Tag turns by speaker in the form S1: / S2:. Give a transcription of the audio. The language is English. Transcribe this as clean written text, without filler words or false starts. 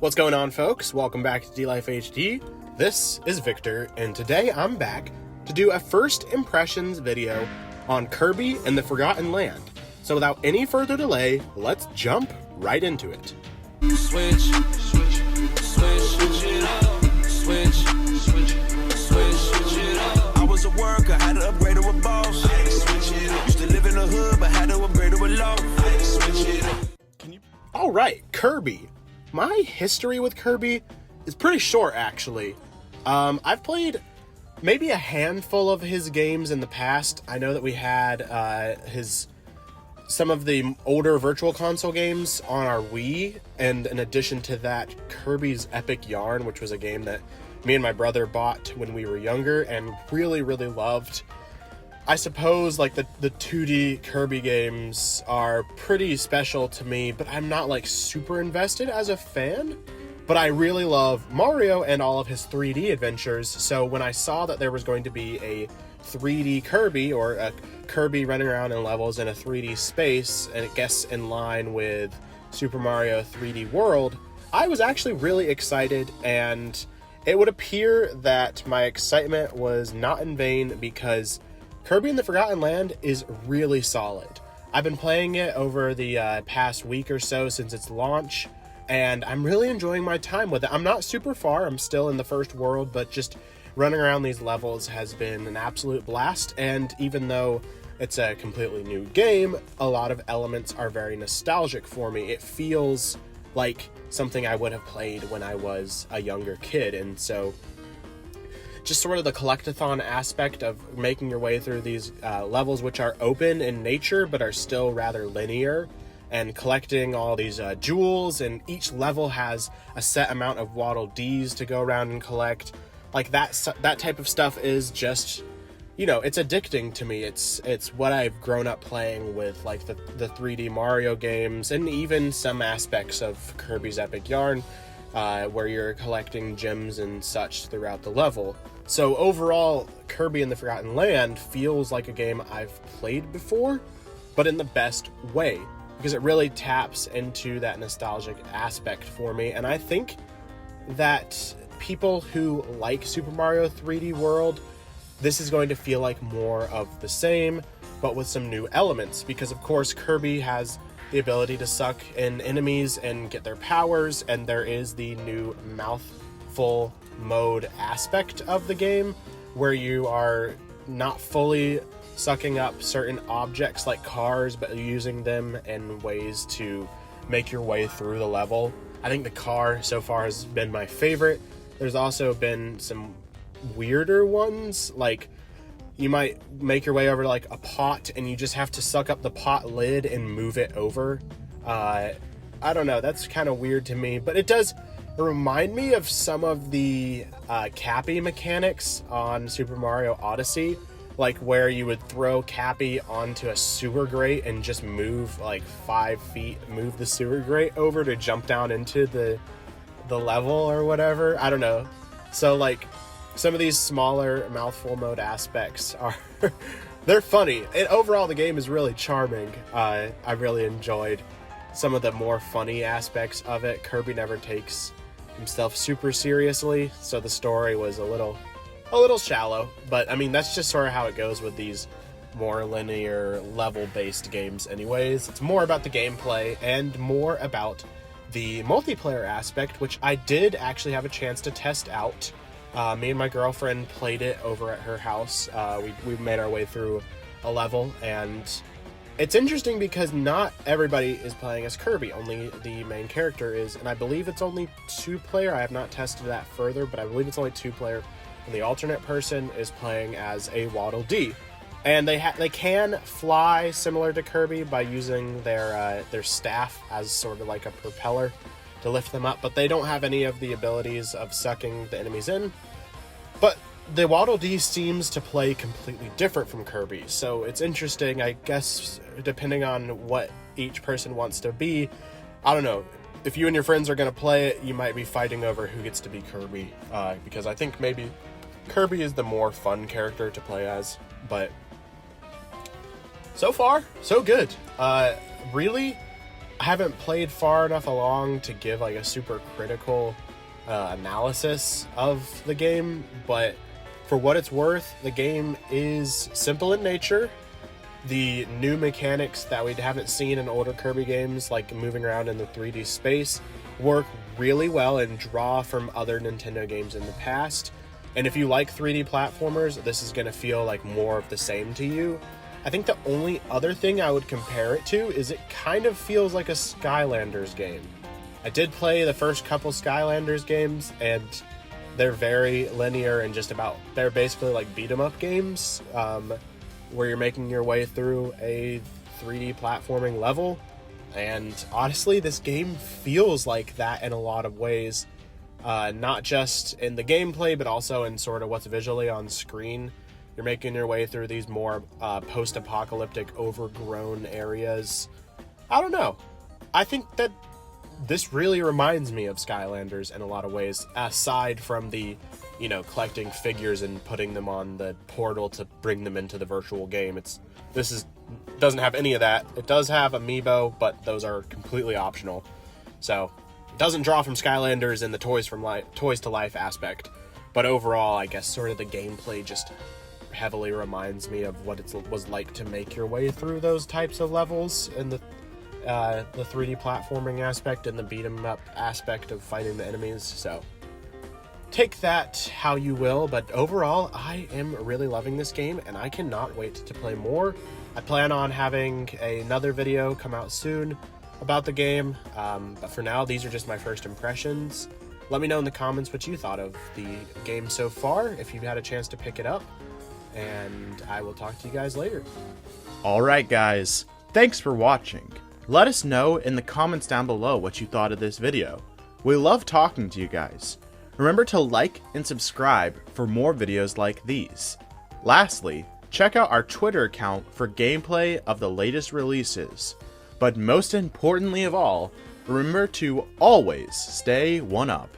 S1: What's going on, folks? Welcome back to D-Life HD. This is Victor, and today I'm back to do a first impressions video on Kirby and the Forgotten Land. So without any further delay, let's jump right into it.
S2: Switch it up. Switch it up. I was a worker, had to upgrade to a boss. Switch it up. Used to live in the hood, but had to upgrade to a loft. Switch it up.
S1: Alright, Kirby. My history with Kirby is pretty short, actually. I've played maybe a handful of his games in the past. I know that we had some of the older Virtual Console games on our Wii, and in addition to that, Kirby's Epic Yarn, which was a game that me and my brother bought when we were younger and really loved. I suppose like the 2D Kirby games are pretty special to me, but I'm not like super invested as a fan. But I really love Mario and all of his 3D adventures, so when I saw that there was going to be a 3D Kirby, or a Kirby running around in levels in a 3D space, and it gets in line with Super Mario 3D World, I was actually really excited, and it would appear that my excitement was not in vain, because Kirby and the Forgotten Land is really solid. I've been playing it over the past week or so since its launch, and I'm really enjoying my time with it. I'm not super far, I'm still in the first world, but just running around these levels has been an absolute blast, and even though it's a completely new game, a lot of elements are very nostalgic for me. It feels like something I would have played when I was a younger kid, and so just sort of the collectathon aspect of making your way through these levels, which are open in nature but are still rather linear, and collecting all these jewels, and each level has a set amount of Waddle Dees to go around and collect. Like that type of stuff is just, you know, it's addicting to me. It's what I've grown up playing with, like the 3D Mario games, and even some aspects of Kirby's Epic Yarn, where you're collecting gems and such throughout the level. So overall, Kirby and the Forgotten Land feels like a game I've played before, but in the best way, because it really taps into that nostalgic aspect for me. And I think that people who like Super Mario 3D World, this is going to feel like more of the same, but with some new elements, because of course Kirby has the ability to suck in enemies and get their powers, and there is the new mouthful mode aspect of the game where you are not fully sucking up certain objects like cars, but using them in ways to make your way through the level. I think the car so far has been my favorite. There's also been some weirder ones, like you might make your way over like a pot and you just have to suck up the pot lid and move it over. I don't know, that's kind of weird to me, but it does remind me of some of the Cappy mechanics on Super Mario Odyssey, like where you would throw Cappy onto a sewer grate and just move like 5 feet, move the sewer grate over to jump down into the level or whatever. I don't know. So like some of these smaller mouthful mode aspects are they're funny, and overall the game is really charming. I really enjoyed some of the more funny aspects of it. Kirby never takes himself super seriously, so the story was a little shallow, but I mean that's just sort of how it goes with these more linear level based games anyways. It's more about the gameplay and more about the multiplayer aspect, which I did actually have a chance to test out. Me and my girlfriend played it over at her house. We made our way through a level, and it's interesting because not everybody is playing as Kirby, only the main character is, and I believe it's only 2-player. I have not tested that further, but I believe it's only 2-player, and the alternate person is playing as a Waddle Dee. And they can fly similar to Kirby by using their staff as sort of like a propeller to lift them up, but they don't have any of the abilities of sucking the enemies in. But the Waddle Dee seems to play completely different from Kirby, so it's interesting, I guess, depending on what each person wants to be. I don't know, if you and your friends are going to play it, you might be fighting over who gets to be Kirby, because I think maybe Kirby is the more fun character to play as, but so far, so good. Really I haven't played far enough along to give like a super critical analysis of the game, but for what it's worth, the game is simple in nature. The new mechanics that we haven't seen in older Kirby games, like moving around in the 3D space, work really well and draw from other Nintendo games in the past. And if you like 3D platformers, this is going to feel like more of the same to you. I think the only other thing I would compare it to is it kind of feels like a Skylanders game. I did play the first couple Skylanders games, and they're very linear and they're basically like beat 'em up games, where you're making your way through a 3D platforming level. And honestly, this game feels like that in a lot of ways, not just in the gameplay, but also in sort of what's visually on screen. You're making your way through these more post-apocalyptic, overgrown areas. I don't know. I think that this really reminds me of Skylanders in a lot of ways, aside from the, collecting figures and putting them on the portal to bring them into the virtual game. Doesn't have any of that. It does have amiibo, but those are completely optional. So it doesn't draw from Skylanders in the toys to life aspect. But overall, I guess sort of the gameplay just heavily reminds me of what it was like to make your way through those types of levels in the 3D platforming aspect and the beat 'em up aspect of fighting the enemies. So take that how you will, but overall, I am really loving this game, and I cannot wait to play more. I plan on having another video come out soon about the game, but for now, these are just my first impressions. Let me know in the comments what you thought of the game so far, if you've had a chance to pick it up, and I will talk to you guys later.
S3: Alright guys, thanks for watching. Let us know in the comments down below what you thought of this video. We love talking to you guys. Remember to like and subscribe for more videos like these. Lastly, check out our Twitter account for gameplay of the latest releases. But most importantly of all, remember to always stay 1-up.